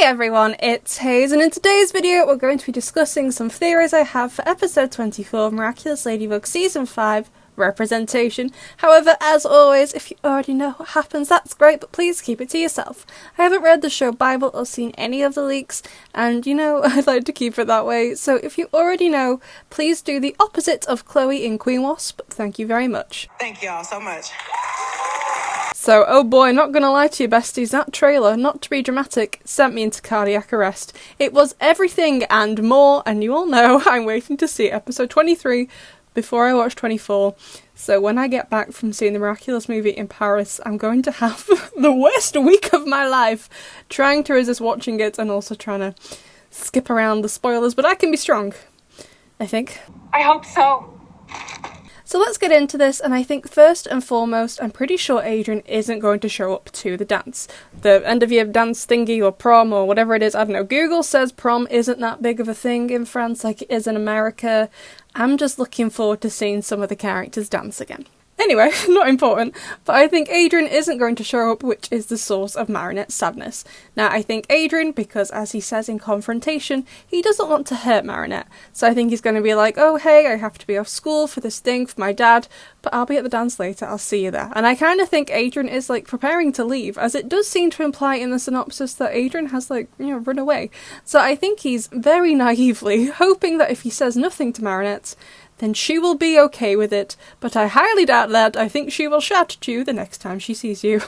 everyone, it's Hayes, and in today's video we're going to be discussing some theories I have for episode 24 of Miraculous Ladybug Season 5, Representation. However, as always, if you already know what happens, that's great, but please keep it to yourself. I haven't read the show Bible or seen any of the leaks, and you know, I'd like to keep it that way, so if you already know, please do the opposite of Chloe in Queen Wasp. Thank you very much. Thank y'all so much. So, oh boy, not gonna lie to you besties, that trailer, not to be dramatic, sent me into cardiac arrest. It was everything and more, and you all know I'm waiting to see episode 23 before I watch 24. So when I get back from seeing the Miraculous movie in Paris, I'm going to have the worst week of my life, trying to resist watching it and also trying to skip around the spoilers, but I can be strong, I think. I hope so. So let's get into this, and I think first and foremost, I'm pretty sure Adrien isn't going to show up to the dance. The end of year dance thingy or prom or whatever it is, I don't know. Google says prom isn't that big of a thing in France like it is in America. I'm just looking forward to seeing some of the characters dance again. Anyway, not important, but I think Adrien isn't going to show up, which is the source of Marinette's sadness. Now, I think Adrien, because as he says in Confrontation, he doesn't want to hurt Marinette, so I think he's going to be like, oh hey, I have to be off school for this thing for my dad, but I'll be at the dance later, I'll see you there. And I kind of think Adrien is like preparing to leave, as it does seem to imply in the synopsis that Adrien has run away. So I think he's very naively hoping that if he says nothing to Marinette, then she will be okay with it, but I highly doubt that. I think she will shout at you the next time she sees you.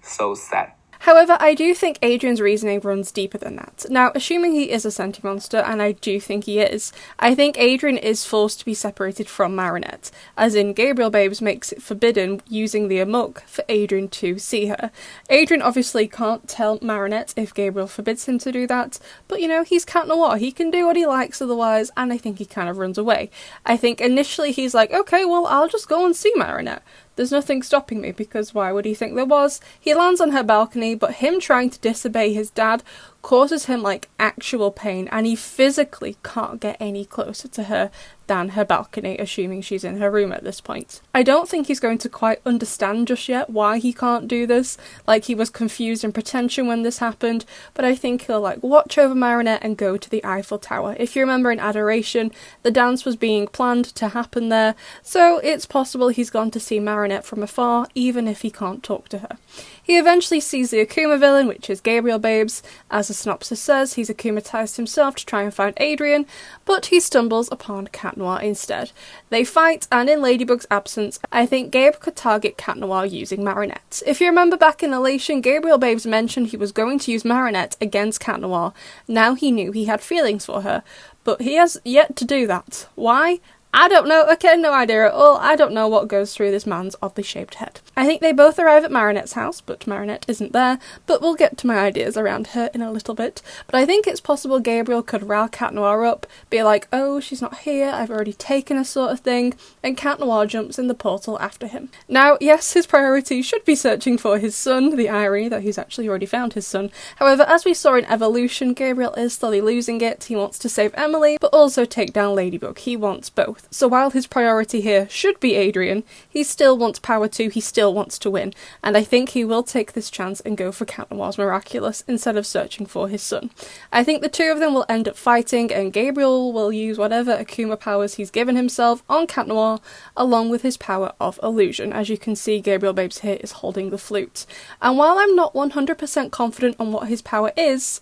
So sad. However, I do think Adrien's reasoning runs deeper than that. Now, assuming he is a sentient monster, and I do think he is, I think Adrien is forced to be separated from Marinette, as in Gabriel Babes makes it forbidden using the amok for Adrien to see her. Adrien obviously can't tell Marinette if Gabriel forbids him to do that, but you know, he's Cat Noir, he can do what he likes otherwise, and I think he kind of runs away. I think initially he's like, okay, well, I'll just go and see Marinette. There's nothing stopping me, because why would he think there was? He lands on her balcony, but him trying to disobey his dad causes him actual pain, and he physically can't get any closer to her than her balcony, assuming she's in her room at this point. I don't think he's going to quite understand just yet why he can't do this, he was confused in pretension when this happened, but I think he'll watch over Marinette and go to the Eiffel Tower. If you remember in Adoration, the dance was being planned to happen there, so it's possible he's gone to see Marinette from afar, even if he can't talk to her. He eventually sees the Akuma villain, which is Gabriel Babes. As the synopsis says, he's akumatized himself to try and find Adrien, but he stumbles upon Cat Noir instead. They fight, and in Ladybug's absence, I think Gabe could target Cat Noir using Marinette. If you remember back in Elation, Gabriel Babes mentioned he was going to use Marinette against Cat Noir. Now he knew he had feelings for her, but he has yet to do that. Why? I don't know, okay, no idea at all. I don't know what goes through this man's oddly shaped head. I think they both arrive at Marinette's house, but Marinette isn't there, but we'll get to my ideas around her in a little bit. But I think it's possible Gabriel could rile Cat Noir up, be like, oh, she's not here, I've already taken her sort of thing, and Cat Noir jumps in the portal after him. Now, yes, his priority should be searching for his son, the irony that he's actually already found his son. However, as we saw in Evolution, Gabriel is slowly losing it. He wants to save Emily, but also take down Ladybug. He wants both. So while his priority here should be Adrien, he still wants power too, he still wants to win, and I think he will take this chance and go for Cat Noir's Miraculous instead of searching for his son. I think the two of them will end up fighting, and Gabriel will use whatever Akuma powers he's given himself on Cat Noir, along with his power of illusion. As you can see, Gabriel Babes here is holding the flute. And while I'm not 100% confident on what his power is,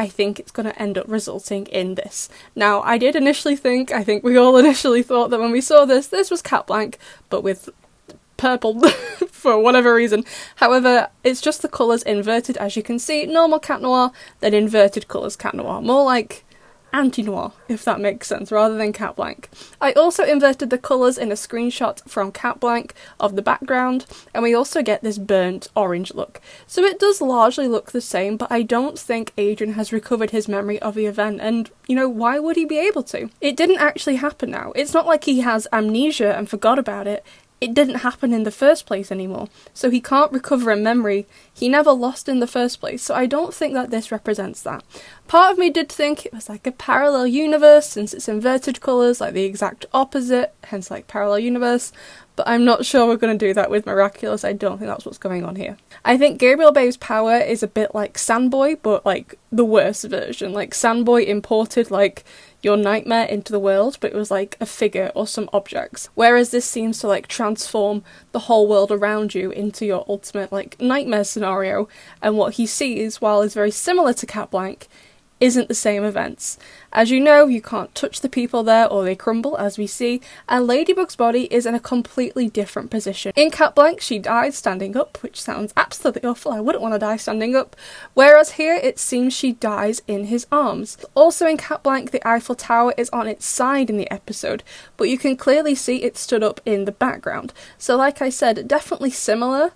I think it's going to end up resulting in this. Now, I think we all initially thought that when we saw this was Cat Blanc, but with purple for whatever reason. However, it's just the colours inverted, as you can see. Normal Cat Noir, then inverted colours Cat Noir. More like anti-noir, if that makes sense, rather than Cat Blanc. I also inverted the colours in a screenshot from Cat Blanc of the background, and we also get this burnt orange look. So it does largely look the same, but I don't think Adrien has recovered his memory of the event, and, you know, why would he be able to? It didn't actually happen now. It's not like he has amnesia and forgot about it. it didn't happen in the first place anymore. So he can't recover a memory he never lost in the first place. So I don't think that this represents that. Part of me did think it was like a parallel universe, since it's inverted colours, like the exact opposite, hence like parallel universe. But I'm not sure we're going to do that with Miraculous. I don't think that's what's going on here. I think Gabriel Babe's power is a bit like Sandboy, but like the worst version. Like Sandboy imported like your nightmare into the world, but it was like a figure or some objects. Whereas this seems to like transform the whole world around you into your ultimate like nightmare scenario. And what he sees, while is very similar to Cat Blanc, isn't the same events. As you know, you can't touch the people there or they crumble, as we see, and Ladybug's body is in a completely different position. In Cat Blanc, she died standing up, which sounds absolutely awful. I wouldn't want to die standing up. Whereas here, it seems she dies in his arms. Also in Cat Blanc, the Eiffel Tower is on its side in the episode, but you can clearly see it stood up in the background. So like I said, definitely similar,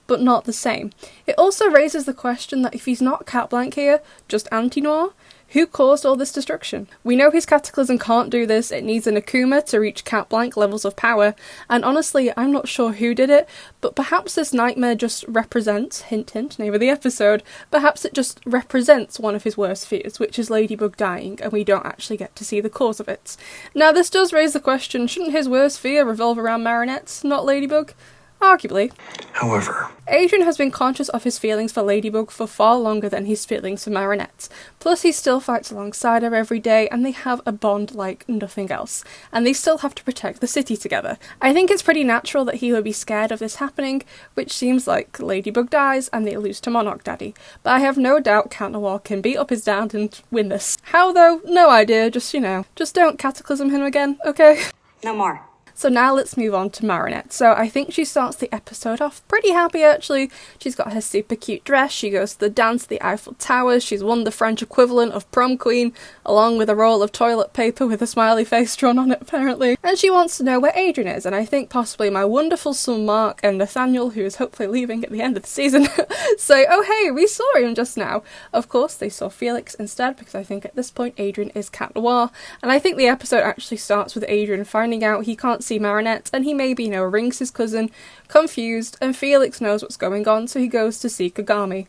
but not the same. It also raises the question that if he's not Cat Blanc here, just Anti-Noir, who caused all this destruction? We know his Cataclysm can't do this, it needs an Akuma to reach Cat Blanc levels of power, and honestly, I'm not sure who did it, but perhaps this nightmare just represents, hint hint, name of the episode, perhaps it just represents one of his worst fears, which is Ladybug dying, and we don't actually get to see the cause of it. Now this does raise the question, shouldn't his worst fear revolve around Marinette, not Ladybug? Arguably. However, Adrien has been conscious of his feelings for Ladybug for far longer than his feelings for Marinette. Plus he still fights alongside her every day and they have a bond like nothing else. And they still have to protect the city together. I think it's pretty natural that he would be scared of this happening, which seems like Ladybug dies and they lose to Monarch Daddy. But I have no doubt Cat Noir can beat up his dad and win this. How though? No idea, just just don't Cataclysm him again, okay? no more. So now let's move on to Marinette. So I think she starts the episode off pretty happy actually. She's got her super cute dress, she goes to the dance at the Eiffel Tower, she's won the French equivalent of prom queen, along with a roll of toilet paper with a smiley face drawn on it apparently. And she wants to know where Adrien is, and I think possibly my wonderful son Mark and Nathaniel, who is hopefully leaving at the end of the season, say, oh hey, we saw him just now. Of course they saw Felix instead, because I think at this point Adrien is Cat Noir, and I think the episode actually starts with Adrien finding out he can't see Marinette, and he maybe, rings his cousin, confused, and Felix knows what's going on, so he goes to see Kagami.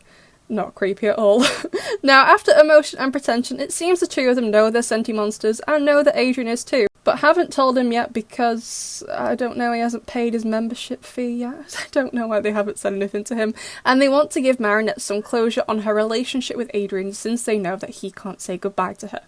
Not creepy at all. Now, after emotion and pretension, it seems the two of them know they're senti-monsters, and know that Adrien is too, but haven't told him yet because, I don't know, he hasn't paid his membership fee yet. I don't know why they haven't said anything to him. And they want to give Marinette some closure on her relationship with Adrien since they know that he can't say goodbye to her.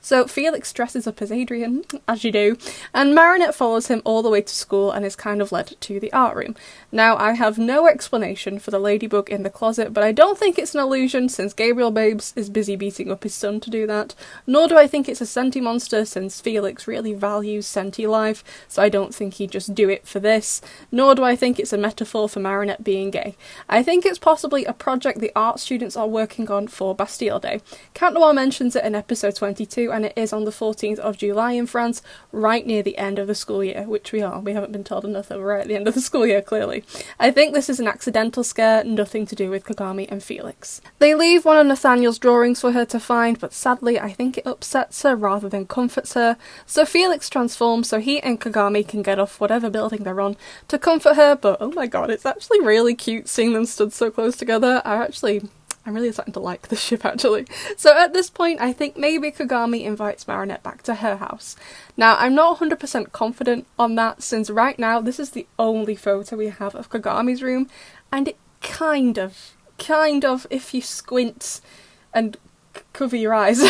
So Felix dresses up as Adrien, as you do, and Marinette follows him all the way to school and is kind of led to the art room. Now, I have no explanation for the Ladybug in the closet, but I don't think it's an illusion since Gabriel Babes is busy beating up his son to do that, nor do I think it's a senti-monster since Felix really values senti life, so I don't think he'd just do it for this, nor do I think it's a metaphor for Marinette being gay. I think it's possibly a project the art students are working on for Bastille Day. Cat Noir mentions it in episode 22, and it is on the 14th of July in France, right near the end of the school year, which we are. We haven't been told enough that we're right at the end of the school year, clearly. I think this is an accidental scare, nothing to do with Kagami and Felix. They leave one of Nathaniel's drawings for her to find, but sadly I think it upsets her rather than comforts her, so Felix transforms so he and Kagami can get off whatever building they're on to comfort her, but oh my god, it's actually really cute seeing them stood so close together. I'm really starting to like this ship actually. So at this point I think maybe Kagami invites Marinette back to her house. Now I'm not 100% confident on that since right now this is the only photo we have of Kagami's room, and it kind of, if you squint and cover your eyes,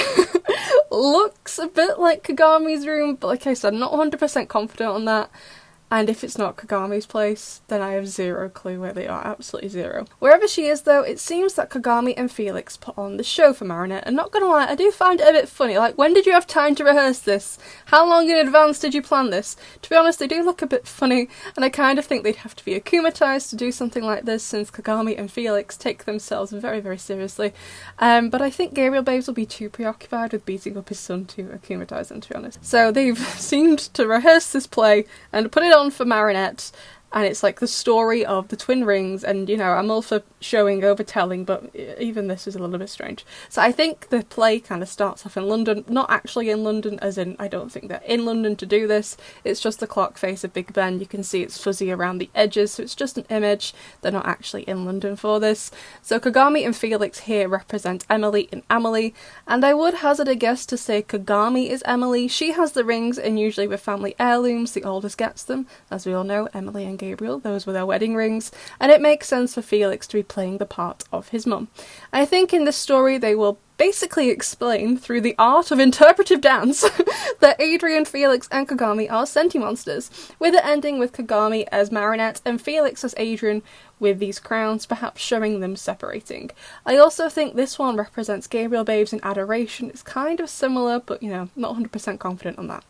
looks a bit like Kagami's room, but like I said, not 100% confident on that. And if it's not Kagami's place, then I have zero clue where they are, absolutely zero. Wherever she is though, it seems that Kagami and Felix put on the show for Marinette, and not gonna lie, I do find it a bit funny. Like, when did you have time to rehearse this? How long in advance did you plan this? To be honest, they do look a bit funny, and I kind of think they'd have to be akumatized to do something like this, since Kagami and Felix take themselves very, very seriously. But I think Gabriel Babes will be too preoccupied with beating up his son to akumatize them, to be honest. So they've seemed to rehearse this play and put it on for Marinette, and it's like the story of the twin rings, and you know, I'm all for showing over telling, but even this is a little bit strange. So I think the play kind of starts off in London, not actually in London, as in I don't think they're in London to do this, it's just the clock face of Big Ben. You can see it's fuzzy around the edges, so it's just an image. They're not actually in London for this. So Kagami and Felix here represent Emily and Amelie, and I would hazard a guess to say Kagami is Emily. She has the rings, and usually with family heirlooms, the oldest gets them. As we all know, Emily and Gabriel, those were their wedding rings, and it makes sense for Felix to be playing the part of his mum. I think in this story they will basically explain through the art of interpretive dance that Adrien, Felix and Kagami are sentimonsters, with it ending with Kagami as Marinette and Felix as Adrien with these crowns, perhaps showing them separating. I also think this one represents Gabriel Babes in Adoration. It's kind of similar, but you know, not 100% confident on that.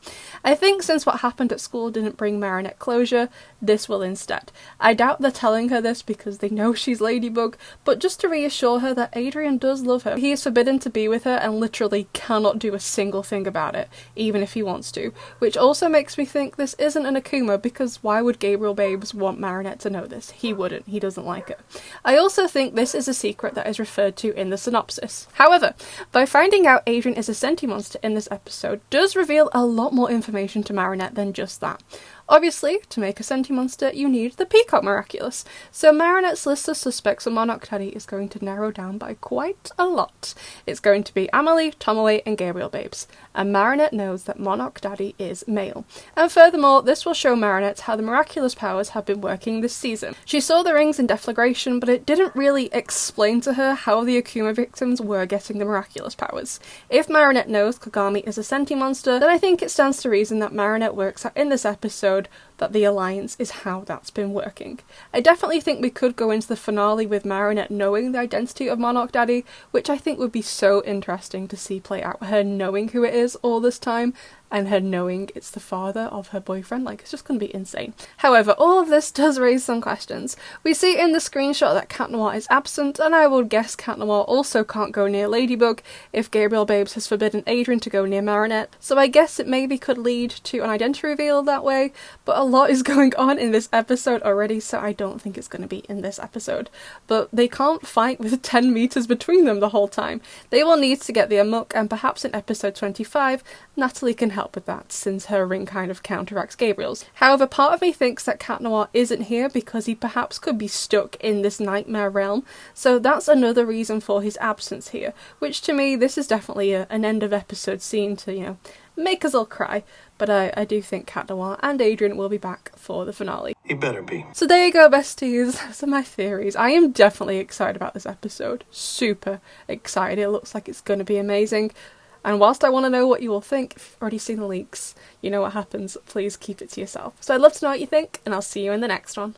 I think since what happened at school didn't bring Marinette closure, this will instead. I doubt they're telling her this because they know she's Ladybug, but just to reassure her that Adrien does love her. He is forbidden to be with her and literally cannot do a single thing about it, even if he wants to, which also makes me think this isn't an Akuma, because why would Gabriel Babes want Marinette to know this? He wouldn't. He doesn't like it. I also think this is a secret that is referred to in the synopsis. However, by finding out Adrien is a sentimonster in this episode does reveal a lot more information to Marinette than just that. Obviously, to make a sentimonster, you need the Peacock Miraculous, so Marinette's list of suspects for Monarch Daddy is going to narrow down by quite a lot. It's going to be Amelie, Tomoe and Gabriel Babes, and Marinette knows that Monarch Daddy is male. And furthermore, this will show Marinette how the miraculous powers have been working this season. She saw the rings in deflagration, but it didn't really explain to her how the Akuma victims were getting the miraculous powers. If Marinette knows Kagami is a sentimonster, then I think it stands to reason that Marinette works out in this episode that the alliance is how that's been working. I definitely think we could go into the finale with Marinette knowing the identity of Monarch Daddy, which I think would be so interesting to see play out, her knowing who it is all this time, and her knowing it's the father of her boyfriend. Like, it's just going to be insane. However, all of this does raise some questions. We see in the screenshot that Cat Noir is absent, and I would guess Cat Noir also can't go near Ladybug if Gabriel Babes has forbidden Adrien to go near Marinette, so I guess it maybe could lead to an identity reveal that way, but a lot is going on in this episode already, so I don't think it's going to be in this episode. But they can't fight with 10 meters between them the whole time. They will need to get the amok, and perhaps in episode 25, Natalie can help with that, since her ring kind of counteracts Gabriel's. However, part of me thinks that Cat Noir isn't here because he perhaps could be stuck in this nightmare realm, so that's another reason for his absence here, which to me, this is definitely an end of episode scene to, you know, make us all cry, but I do think Cat Noir and Adrien will be back for the finale. He better be. So there you go, besties. Those are my theories. I am definitely excited about this episode. Super excited. It looks like it's going to be amazing. And whilst I want to know what you all think, if you've already seen the leaks, you know what happens, please keep it to yourself. So I'd love to know what you think, and I'll see you in the next one.